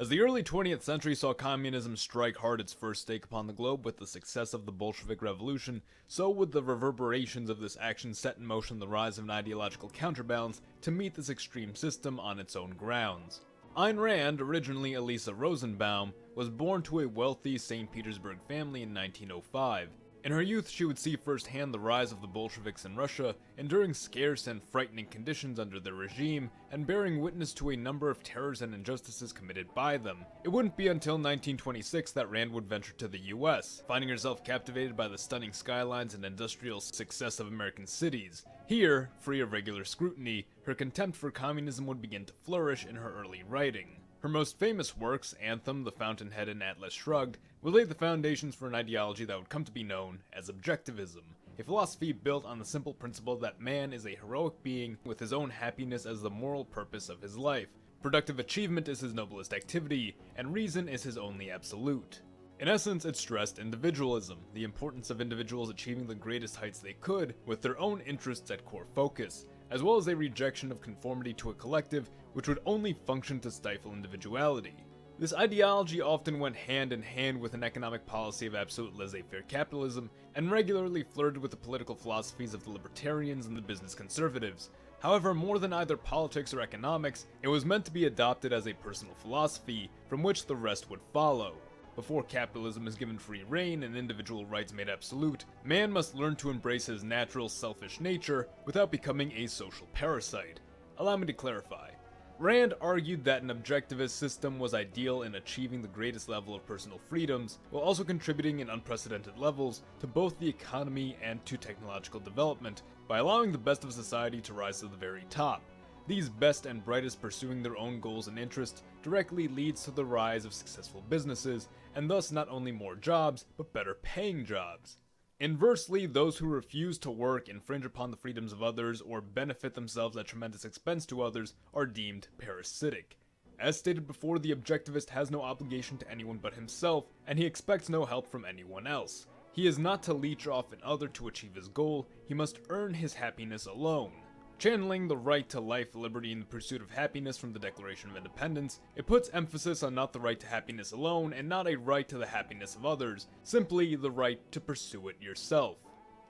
As the early 20th century saw communism strike hard its first stake upon the globe with the success of the Bolshevik Revolution, so would the reverberations of this action set in motion the rise of an ideological counterbalance to meet this extreme system on its own grounds. Ayn Rand, originally Elisa Rosenbaum, was born to a wealthy St. Petersburg family in 1905. In her youth, she would see firsthand the rise of the Bolsheviks in Russia, enduring scarce and frightening conditions under their regime, and bearing witness to a number of terrors and injustices committed by them. It wouldn't be until 1926 that Rand would venture to the US, finding herself captivated by the stunning skylines and industrial success of American cities. Here, free of regular scrutiny, her contempt for communism would begin to flourish in her early writing. Her most famous works, Anthem, The Fountainhead, and Atlas Shrugged, would lay the foundations for an ideology that would come to be known as Objectivism, a philosophy built on the simple principle that man is a heroic being with his own happiness as the moral purpose of his life. Productive achievement is his noblest activity, and reason is his only absolute. In essence, it stressed individualism, the importance of individuals achieving the greatest heights they could, with their own interests at core focus, as well as a rejection of conformity to a collective which would only function to stifle individuality. This ideology often went hand in hand with an economic policy of absolute laissez-faire capitalism, and regularly flirted with the political philosophies of the libertarians and the business conservatives. However, more than either politics or economics, it was meant to be adopted as a personal philosophy, from which the rest would follow. Before capitalism is given free rein and individual rights made absolute, man must learn to embrace his natural selfish nature without becoming a social parasite. Allow me to clarify. Rand argued that an objectivist system was ideal in achieving the greatest level of personal freedoms, while also contributing in unprecedented levels to both the economy and to technological development, by allowing the best of society to rise to the very top. These best and brightest pursuing their own goals and interests directly leads to the rise of successful businesses, and thus not only more jobs, but better paying jobs. Inversely, those who refuse to work, infringe upon the freedoms of others, or benefit themselves at tremendous expense to others are deemed parasitic. As stated before, the objectivist has no obligation to anyone but himself, and he expects no help from anyone else. He is not to leech off another to achieve his goal, he must earn his happiness alone. Channeling the right to life, liberty, and the pursuit of happiness from the Declaration of Independence, it puts emphasis on not the right to happiness alone, and not a right to the happiness of others, simply the right to pursue it yourself.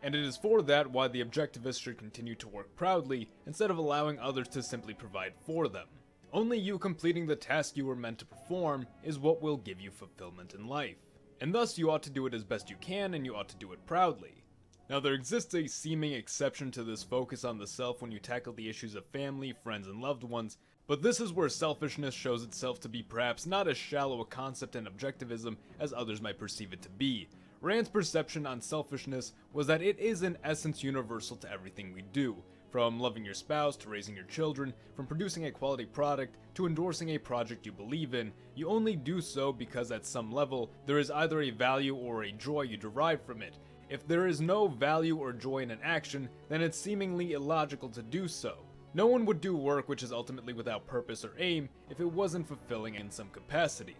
And it is for that why the objectivist should continue to work proudly, instead of allowing others to simply provide for them. Only you completing the task you were meant to perform is what will give you fulfillment in life. And thus you ought to do it as best you can, and you ought to do it proudly. Now, there exists a seeming exception to this focus on the self when you tackle the issues of family, friends, and loved ones, but this is where selfishness shows itself to be perhaps not as shallow a concept in objectivism as others might perceive it to be. Rand's perception on selfishness was that it is in essence universal to everything we do, from loving your spouse to raising your children, from producing a quality product to endorsing a project you believe in. You only do so because at some level there is either a value or a joy you derive from it. If there is no value or joy in an action, then it's seemingly illogical to do so. No one would do work which is ultimately without purpose or aim if it wasn't fulfilling in some capacity.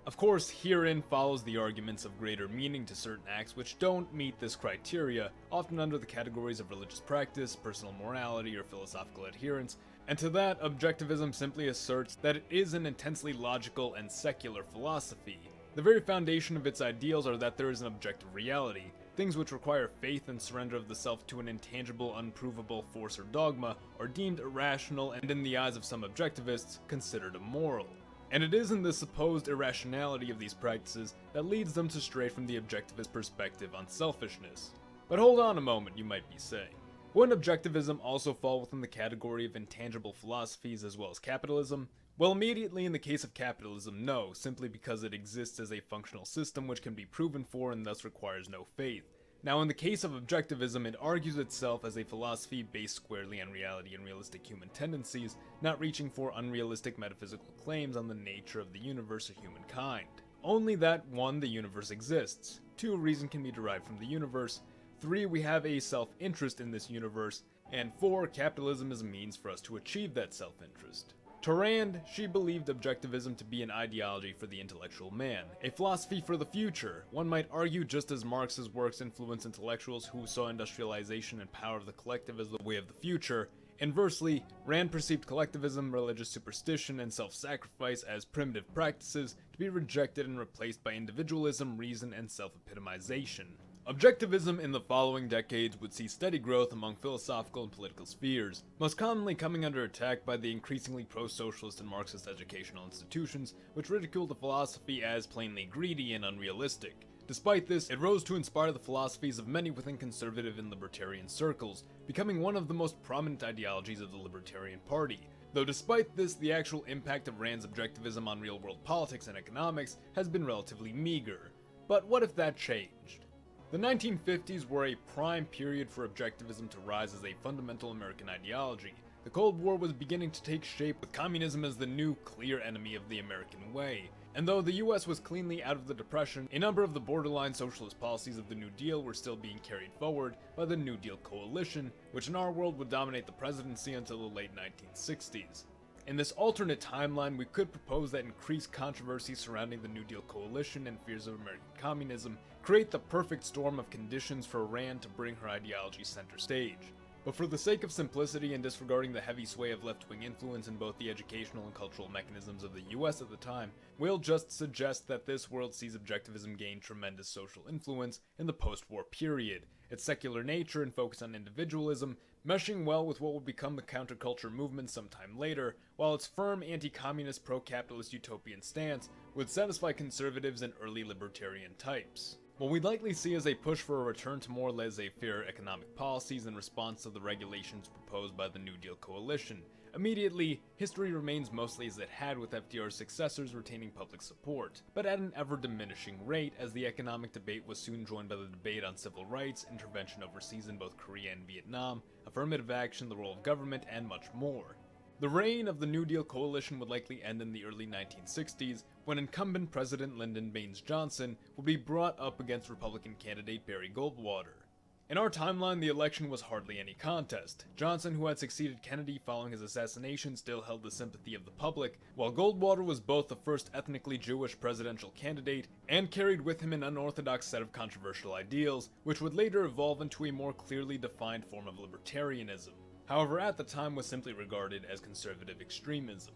Of course, herein follows the arguments of greater meaning to certain acts which don't meet this criteria, often under the categories of religious practice, personal morality, or philosophical adherence, and to that, objectivism simply asserts that it is an intensely logical and secular philosophy. The very foundation of its ideals are that there is an objective reality. Things which require faith and surrender of the self to an intangible, unprovable force or dogma are deemed irrational and, in the eyes of some objectivists, considered immoral. And it is in the supposed irrationality of these practices that leads them to stray from the objectivist perspective on selfishness. But hold on a moment, you might be saying. Wouldn't objectivism also fall within the category of intangible philosophies as well as capitalism? Well, immediately in the case of capitalism, no, simply because it exists as a functional system which can be proven for and thus requires no faith. Now, in the case of objectivism, it argues itself as a philosophy based squarely on reality and realistic human tendencies, not reaching for unrealistic metaphysical claims on the nature of the universe or humankind. Only that 1, the universe exists, 2, reason can be derived from the universe, 3, we have a self-interest in this universe, and 4, capitalism is a means for us to achieve that self-interest. To Rand, she believed objectivism to be an ideology for the intellectual man, a philosophy for the future. One might argue just as Marx's works influenced intellectuals who saw industrialization and power of the collective as the way of the future, Inversely, Rand perceived collectivism, religious superstition, and self-sacrifice as primitive practices to be rejected and replaced by individualism, reason, and self-epitomization. Objectivism in the following decades would see steady growth among philosophical and political spheres, most commonly coming under attack by the increasingly pro-socialist and Marxist educational institutions, which ridiculed the philosophy as plainly greedy and unrealistic. Despite this, it rose to inspire the philosophies of many within conservative and libertarian circles, becoming one of the most prominent ideologies of the Libertarian Party. Though despite this, the actual impact of Rand's objectivism on real-world politics and economics has been relatively meager. But what if that changed? The 1950s were a prime period for objectivism to rise as a fundamental American ideology. The Cold War was beginning to take shape, with communism as the new, clear enemy of the American way. And though the US was cleanly out of the Depression, a number of the borderline socialist policies of the New Deal were still being carried forward by the New Deal coalition, which in our world would dominate the presidency until the late 1960s. In this alternate timeline, we could propose that increased controversy surrounding the New Deal coalition and fears of American communism create the perfect storm of conditions for Rand to bring her ideology center stage. But for the sake of simplicity and disregarding the heavy sway of left-wing influence in both the educational and cultural mechanisms of the US at the time, we'll just suggest that this world sees objectivism gain tremendous social influence in the post-war period, its secular nature and focus on individualism meshing well with what would become the counterculture movement sometime later, while its firm anti-communist pro-capitalist utopian stance would satisfy conservatives and early libertarian types. What we'd likely see is a push for a return to more laissez-faire economic policies in response to the regulations proposed by the New Deal coalition. Immediately, history remains mostly as it had, with FDR's successors retaining public support, but at an ever-diminishing rate as the economic debate was soon joined by the debate on civil rights, intervention overseas in both Korea and Vietnam, affirmative action, the role of government, and much more. The reign of the New Deal coalition would likely end in the early 1960s, when incumbent President Lyndon Baines Johnson would be brought up against Republican candidate Barry Goldwater. In our timeline, the election was hardly any contest. Johnson, who had succeeded Kennedy following his assassination, still held the sympathy of the public, while Goldwater was both the first ethnically Jewish presidential candidate and carried with him an unorthodox set of controversial ideals, which would later evolve into a more clearly defined form of libertarianism. However, at the time was simply regarded as conservative extremism.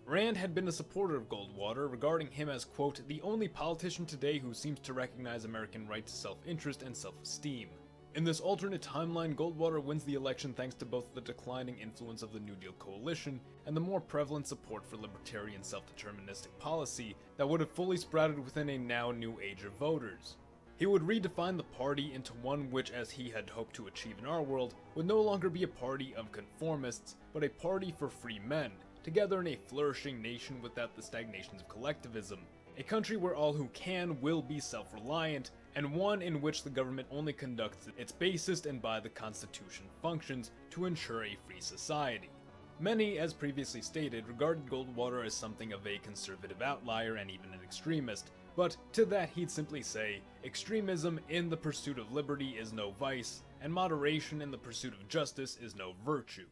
Rand had been a supporter of Goldwater, regarding him as, quote, the only politician today who seems to recognize American right to self-interest and self-esteem. In this alternate timeline, Goldwater wins the election thanks to both the declining influence of the New Deal coalition and the more prevalent support for libertarian self-deterministic policy that would have fully sprouted within a now new age of voters. He would redefine the party into one which, as he had hoped to achieve in our world, would no longer be a party of conformists, but a party for free men, together in a flourishing nation without the stagnations of collectivism, a country where all who can will be self-reliant, and one in which the government only conducts its basest and by the Constitution functions to ensure a free society. Many, as previously stated, regarded Goldwater as something of a conservative outlier and even an extremist, but to that he'd simply say, extremism in the pursuit of liberty is no vice, and moderation in the pursuit of justice is no virtue.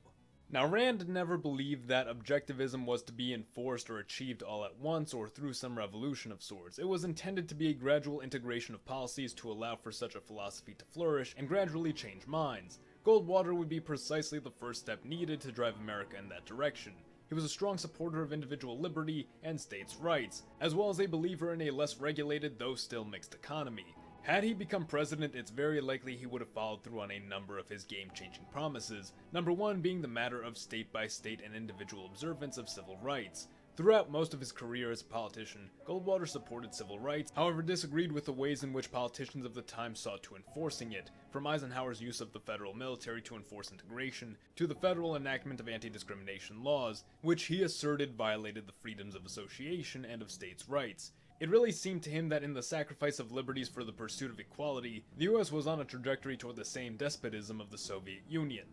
Now, Rand never believed that objectivism was to be enforced or achieved all at once or through some revolution of sorts. It was intended to be a gradual integration of policies to allow for such a philosophy to flourish and gradually change minds. Goldwater would be precisely the first step needed to drive America in that direction. He was a strong supporter of individual liberty and states' rights, as well as a believer in a less regulated, though still mixed economy. Had he become president, it's very likely he would have followed through on a number of his game-changing promises, number one being the matter of state-by-state and individual observance of civil rights. Throughout most of his career as a politician, Goldwater supported civil rights, however disagreed with the ways in which politicians of the time sought to enforcing it, from Eisenhower's use of the federal military to enforce integration, to the federal enactment of anti-discrimination laws, which he asserted violated the freedoms of association and of states' rights. It really seemed to him that in the sacrifice of liberties for the pursuit of equality, the US was on a trajectory toward the same despotism of the Soviet Union.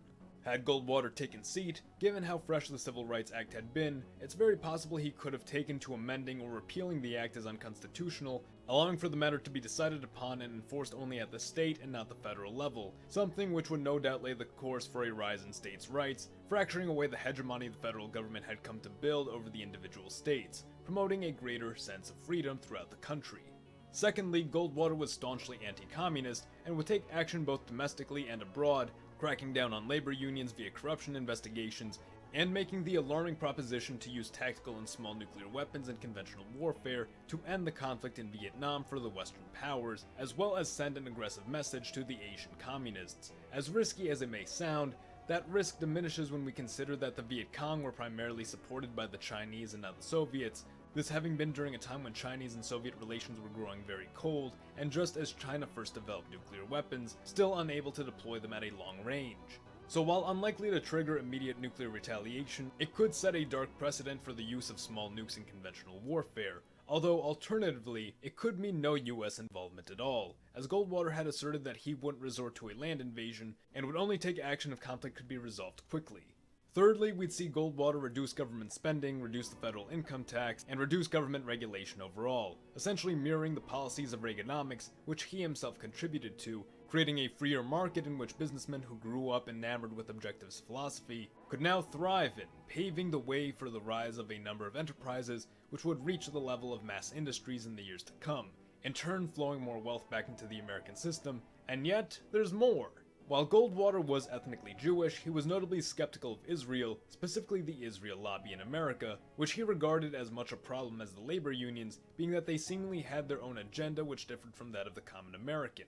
Had Goldwater taken seat, given how fresh the Civil Rights Act had been, it's very possible he could have taken to amending or repealing the act as unconstitutional, allowing for the matter to be decided upon and enforced only at the state and not the federal level, something which would no doubt lay the course for a rise in states' rights, fracturing away the hegemony the federal government had come to build over the individual states, promoting a greater sense of freedom throughout the country. Secondly, Goldwater was staunchly anti-communist and would take action both domestically and abroad, cracking down on labor unions via corruption investigations, and making the alarming proposition to use tactical and small nuclear weapons in conventional warfare to end the conflict in Vietnam for the Western powers, as well as send an aggressive message to the Asian communists. As risky as it may sound, that risk diminishes when we consider that the Viet Cong were primarily supported by the Chinese and not the Soviets, this having been during a time when Chinese and Soviet relations were growing very cold, and just as China first developed nuclear weapons, still unable to deploy them at a long range. So while unlikely to trigger immediate nuclear retaliation, it could set a dark precedent for the use of small nukes in conventional warfare, although alternatively, it could mean no US involvement at all, as Goldwater had asserted that he wouldn't resort to a land invasion, and would only take action if conflict could be resolved quickly. Thirdly, we'd see Goldwater reduce government spending, reduce the federal income tax, and reduce government regulation overall, essentially mirroring the policies of Reaganomics, which he himself contributed to, creating a freer market in which businessmen who grew up enamored with objectivist philosophy could now thrive in, paving the way for the rise of a number of enterprises which would reach the level of mass industries in the years to come, in turn flowing more wealth back into the American system. And yet, there's more. While Goldwater was ethnically Jewish, he was notably skeptical of Israel, specifically the Israel lobby in America, which he regarded as much a problem as the labor unions, being that they seemingly had their own agenda which differed from that of the common American.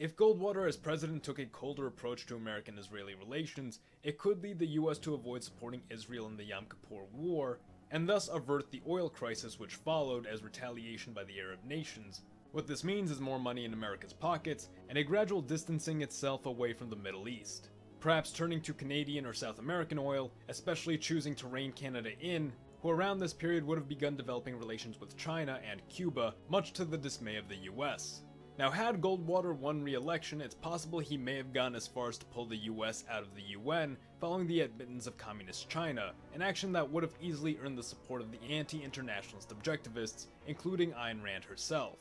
If Goldwater as president took a colder approach to American-Israeli relations, it could lead the US to avoid supporting Israel in the Yom Kippur War, and thus avert the oil crisis which followed as retaliation by the Arab nations. What this means is more money in America's pockets, and a gradual distancing itself away from the Middle East. Perhaps turning to Canadian or South American oil, especially choosing to rein Canada in, who around this period would have begun developing relations with China and Cuba, much to the dismay of the US. Now, had Goldwater won re-election, it's possible he may have gone as far as to pull the US out of the UN following the admittance of Communist China, an action that would have easily earned the support of the anti-internationalist objectivists, including Ayn Rand herself.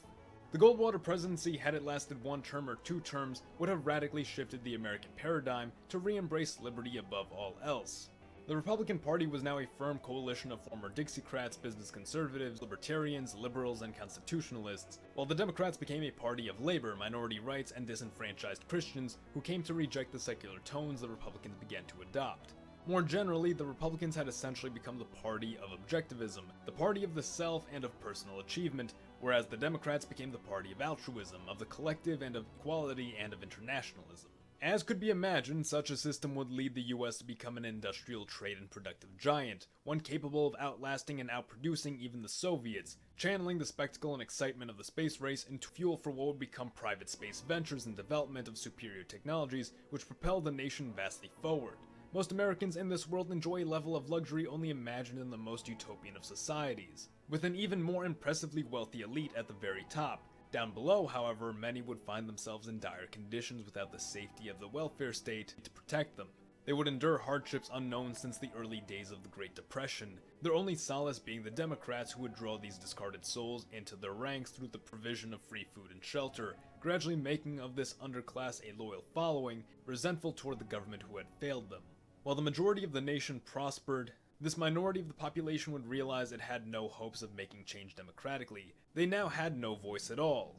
The Goldwater presidency, had it lasted one term or two terms, would have radically shifted the American paradigm to re-embrace liberty above all else. The Republican Party was now a firm coalition of former Dixiecrats, business conservatives, libertarians, liberals, and constitutionalists, while the Democrats became a party of labor, minority rights, and disenfranchised Christians who came to reject the secular tones the Republicans began to adopt. More generally, the Republicans had essentially become the party of objectivism, the party of the self and of personal achievement, whereas the Democrats became the party of altruism, of the collective and of equality and of internationalism. As could be imagined, such a system would lead the US to become an industrial trade and productive giant, one capable of outlasting and outproducing even the Soviets, channeling the spectacle and excitement of the space race into fuel for what would become private space ventures and development of superior technologies which propel the nation vastly forward. Most Americans in this world enjoy a level of luxury only imagined in the most utopian of societies, with an even more impressively wealthy elite at the very top. Down below, however, many would find themselves in dire conditions without the safety of the welfare state to protect them. They would endure hardships unknown since the early days of the Great Depression, their only solace being the Democrats who would draw these discarded souls into their ranks through the provision of free food and shelter, gradually making of this underclass a loyal following, resentful toward the government who had failed them. While the majority of the nation prospered, this minority of the population would realize it had no hopes of making change democratically. They now had no voice at all.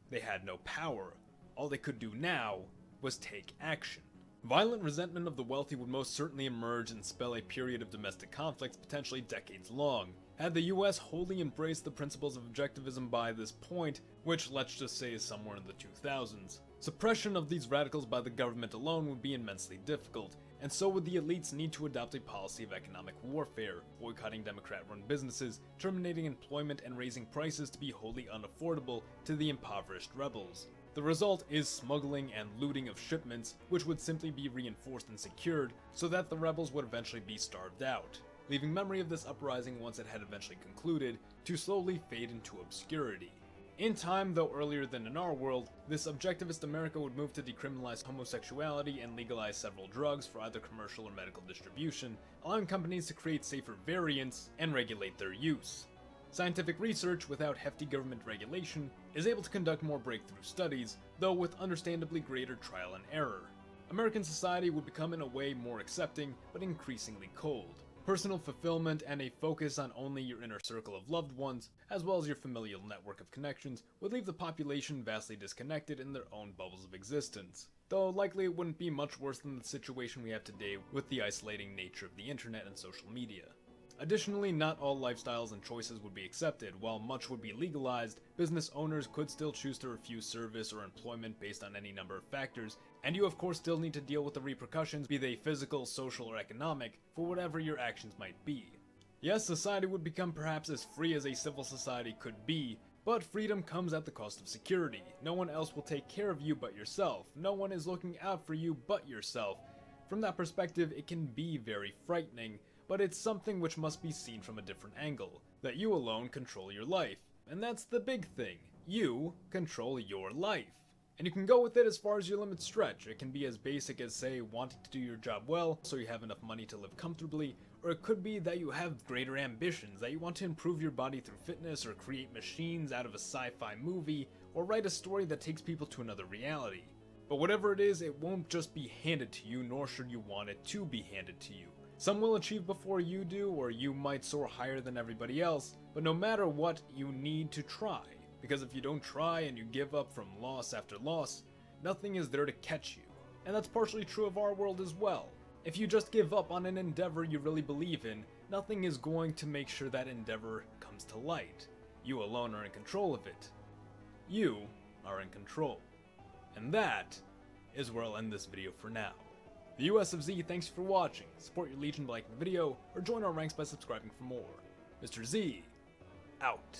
They had no power. All they could do now was take action. Violent resentment of the wealthy would most certainly emerge and spell a period of domestic conflicts potentially decades long. Had the US wholly embraced the principles of objectivism by this point, which let's just say is somewhere in the 2000s, suppression of these radicals by the government alone would be immensely difficult, and so would the elites need to adopt a policy of economic warfare, boycotting Democrat-run businesses, terminating employment, and raising prices to be wholly unaffordable to the impoverished rebels. The result is smuggling and looting of shipments, which would simply be reinforced and secured, so that the rebels would eventually be starved out, leaving memory of this uprising once it had eventually concluded to slowly fade into obscurity. In time, though earlier than in our world, this objectivist America would move to decriminalize homosexuality and legalize several drugs for either commercial or medical distribution, allowing companies to create safer variants and regulate their use. Scientific research, without hefty government regulation, is able to conduct more breakthrough studies, though with understandably greater trial and error. American society would become in a way more accepting, but increasingly cold. Personal fulfillment and a focus on only your inner circle of loved ones, as well as your familial network of connections, would leave the population vastly disconnected in their own bubbles of existence. Though likely it wouldn't be much worse than the situation we have today with the isolating nature of the internet and social media. Additionally, not all lifestyles and choices would be accepted. While much would be legalized, business owners could still choose to refuse service or employment based on any number of factors, and you of course still need to deal with the repercussions, be they physical, social, or economic, for whatever your actions might be. Yes, society would become perhaps as free as a civil society could be, but freedom comes at the cost of security. No one else will take care of you but yourself. No one is looking out for you but yourself. From that perspective, it can be very frightening, but it's something which must be seen from a different angle, that you alone control your life. And that's the big thing. You control your life. And you can go with it as far as your limits stretch. It can be as basic as, say, wanting to do your job well so you have enough money to live comfortably, or it could be that you have greater ambitions, that you want to improve your body through fitness, or create machines out of a sci-fi movie, or write a story that takes people to another reality. But whatever it is, it won't just be handed to you, nor should you want it to be handed to you. Some will achieve before you do, or you might soar higher than everybody else, but no matter what, you need to try. Because if you don't try and you give up from loss after loss, nothing is there to catch you. And that's partially true of our world as well. If you just give up on an endeavor you really believe in, nothing is going to make sure that endeavor comes to light. You alone are in control of it. You are in control. And that is where I'll end this video for now. The US of Z thanks you for watching. Support your Legion by liking the video, or join our ranks by subscribing for more. Mr. Z, out.